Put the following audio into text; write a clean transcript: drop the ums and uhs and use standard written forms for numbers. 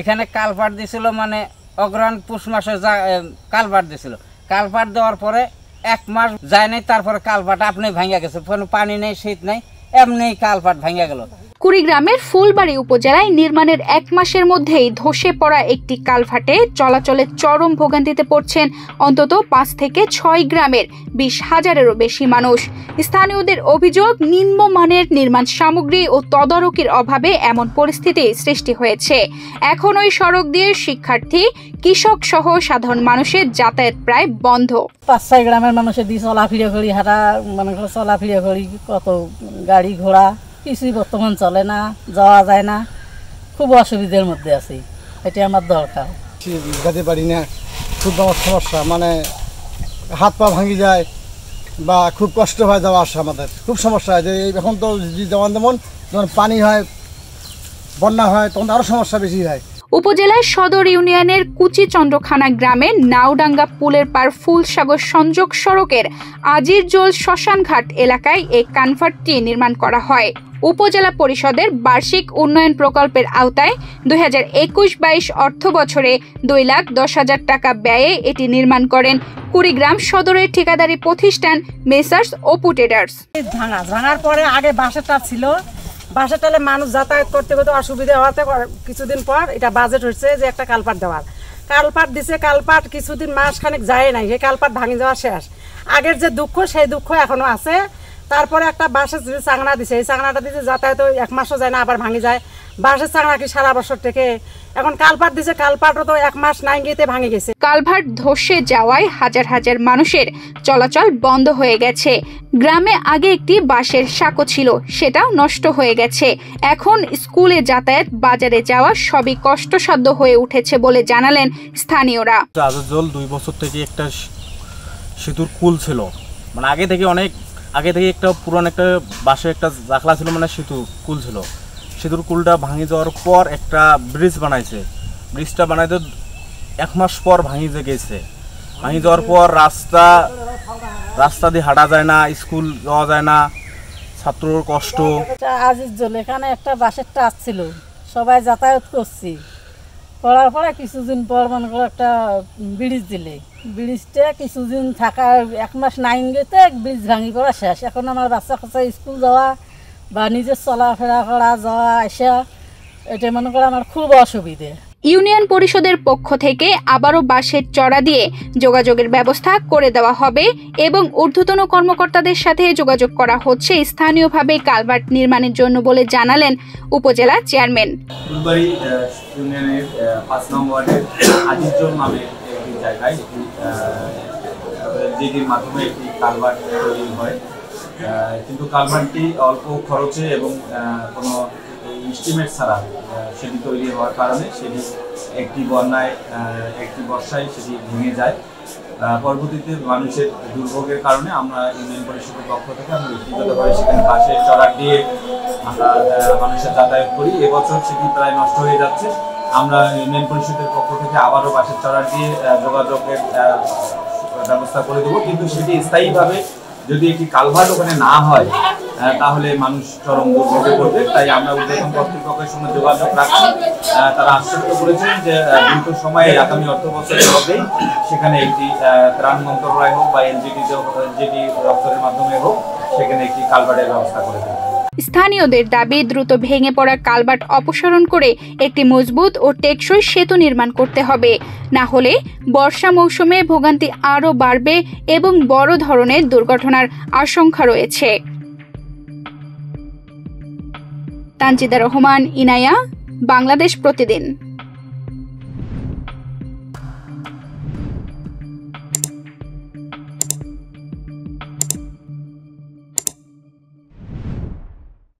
এখানে কালপাট দিছিল, মানে অগ্রহায়ণ পুষ মাসে কালপাট দিছিল। কালপাট দেওয়ার পরে 1 মাস যায় নাই, তারপরে কালপাট আপনি ভাঙা গেছে, কোনো পানি নেই, শীত নেই, এমনি কালপাট ভাঙা গেল। কুড়িগ্রামের ফুলবাড়ী উপজেলায় নির্মাণের 1 মাসের মধ্যেই ধসে পড়া একটি কালভার্টে চলাচলে চরম ভোগান্তিতে পড়ছেন অন্তত 5 থেকে 6 গ্রামের 20,000-এরও বেশি মানুষ। স্থানীয়দের অভিযোগ, নিম্নমানের নির্মাণ সামগ্রী ও তদারকির অভাবে এমন পরিস্থিতি সৃষ্টি হয়েছে। এখন ওই সড়ক দিয়ে শিক্ষার্থী, কৃষক সহ সাধারণ মানুষের যাতায়াত প্রায় বন্ধ। 5-6 গ্রামের মানুষের দিয়ে চলাফিরা করি, হাঁটা মানে চলাফিরা করি, কত গাড়ি ঘোড়া কিছুই বর্তমান চলে না, যাওয়া যায় না, খুব অসুবিধার মধ্যে আছি। এটা আমার দরকার। যেতে পারি না, খুব আমার সমস্যা, মানে হাত পা ভাঙি যায় বা খুব কষ্ট হয় যাওয়া আসা, আমাদের খুব সমস্যা হয়। যে এখন তো যেমন পানি হয়, বন্যা হয়, তখন আরও সমস্যা বেশি হয়। উপজেলার সদর ইউনিয়নের কুচি চন্দ্রখানা গ্রামে নাওডাঙ্গা পুলের পার ফুলসাগর সংযোগ সড়কের আজিরজোল শ্মশানঘাট এলাকায় এই কালভার্টটি নির্মাণ করা হয়। উপজেলা পরিষদের বার্ষিক উন্নয়ন প্রকল্পের আওতায় 2021-22 অর্থ বছরে 2,10,000 টাকা ব্যয়ে এটি নির্মাণ করেন কুড়িগ্রাম সদরের ঠিকাদারি প্রতিষ্ঠান মেসার্স অপু ট্রেডার্স। ভাঙার পরে আগে বাসাটা ছিল, বাসা টালে মানুষ যাতায়াত করতে করতে অসুবিধা হওয়াতে কিছুদিন পর এটা বাজেট হচ্ছে যে একটা কালপাট দেওয়ার। কালপাট দিছে, কালপাট কিছুদিন মাস খানিক যায় নাই, সেই কালপাট ভাঙি যাওয়া শেষ। আগের যে দুঃখ সেই দুঃখ এখনো আছে। তারপরে একটা বাঁশের যে চাংনা দিছে, এই চাংনাটা দিছে যাতায়াত 1 মাসও যায় না, আবার ভাঙি যায়। বাঁশের চাংনা কি সারা বছর থেকে, এখন কালপাট দিছে, কালপাটও তো 1 মাস নাই গিয়েতে ভাঙি গেছে। কালভার্ট ধসে যাওয়ায় হাজার হাজার মানুষের চলাচল বন্ধ হয়ে গেছে। গ্রামে আগে একটি বাঁশের সাঁকো ছিল, সেটাও নষ্ট হয়ে গেছে। এখন স্কুলে যাতায়াত, বাজারে যাওয়া সবই কষ্টসাধ্য হয়ে উঠেছে বলে জানালেন স্থানীয়রা। আজিরজোল 2 বছর থেকে একটা সেতুর কুল ছিল, মানে আগে থেকে একটা পুরান একটা বাঁশের একটা জাকলা ছিল, মানে সেতু কুল ছিল। সেতুর কুলটা ভাঙি যাওয়ার পর একটা ব্রিজ বানাইছে। ব্রিজটা বানাইতে 1 মাস পর ভাঙি গেছে। ভাঙি যাওয়ার পর রাস্তা দিয়ে হাঁটা যায় না, স্কুল যাওয়া যায় না, ছাত্রর কষ্ট। আজিরজোল এখানে একটা বাঁশের টাচ ছিল, সবাই যাতায়াত করছি। করার পরে কিছুদিন পর মনে করো একটা ব্রিজ দিলে, ব্রিজটা কিছুদিন থাকার 1 মাস নাই গেতে ব্রিজ ভাঙি করা শেষ। এখন আমার বাচ্চা কাচ্চা স্কুল যাওয়া বা নিজের চলাফেরা করা, যাওয়া আসা, এটা মনে করো আমার খুব অসুবিধে। ইউনিয়ন পরিষদের পক্ষ থেকে আবারও বাঁশের চড়া দিয়ে যোগাযোগের ব্যবস্থা করে দেওয়া হবে এবং ঊর্ধ্বতন কর্মকর্তাদের সাথে যোগাযোগ করা হচ্ছে স্থানীয়ভাবে কালভার্ট নির্মাণের জন্য বলে জানালেন উপজেলা চেয়ারম্যান। ফুলবাড়ী ইউনিয়নের 5 নং ওয়ার্ডের আজিরজোল নামে একটি জায়গায় জিডির মাধ্যমে একটি কালভার্ট তৈরি হয়, কিন্তু কালভার্টটি অল্প খরচে এবং কোনো এস্টিমেট ছাড়া সেটি তৈরি হওয়ার কারণে সেটি একটি বর্ষায় সেটি ভেঙে যায়। পরবর্তীতে মানুষের দুর্ভোগের কারণে আমরা ইউনিয়ন পরিষদের পক্ষ থেকে আমরা ব্যক্তিগতভাবে সেখানে বাঁশের চড়া দিয়ে আমরা মানুষের যাতায়াত করি। এবছর সেটি প্রায় নষ্ট হয়ে যাচ্ছে। আমরা ইউনিয়ন পরিষদের পক্ষ থেকে আবারও বাঁশের চড়া দিয়ে যোগাযোগের ব্যবস্থা করে দেবো, কিন্তু সেটি স্থায়ীভাবে যদি একটি কালভার্ট ওখানে না হয় তাহলে মানুষ চরম দুর্ভোগে পড়বে। তাই আমরা ঊর্ধ্বতন কর্তৃপক্ষের সঙ্গে যোগাযোগ রাখছি। তারা আশ্বস্ত করেছেন যে দ্রুত সময়ে আগামী অর্থ বছরের মধ্যেই সেখানে একটি ত্রাণ মন্ত্রণালয় হোক বা এলজিডি দপ্তরের মাধ্যমে হোক সেখানে একটি কালভার্টের ব্যবস্থা করে দেবে। স্থানীয়দের দাবি, দ্রুত ভেঙে পড়া কালভার্ট অপসারণ করে একটি মজবুত ও টেকসই সেতু নির্মাণ করতে হবে, না হলে বর্ষা মৌসুমে ভোগান্তি আরও বাড়বে এবং বড় ধরনের দুর্ঘটনার আশঙ্কা রয়েছে। তানজিদা রহমান, ইনায়া, বাংলাদেশ প্রতিদিন।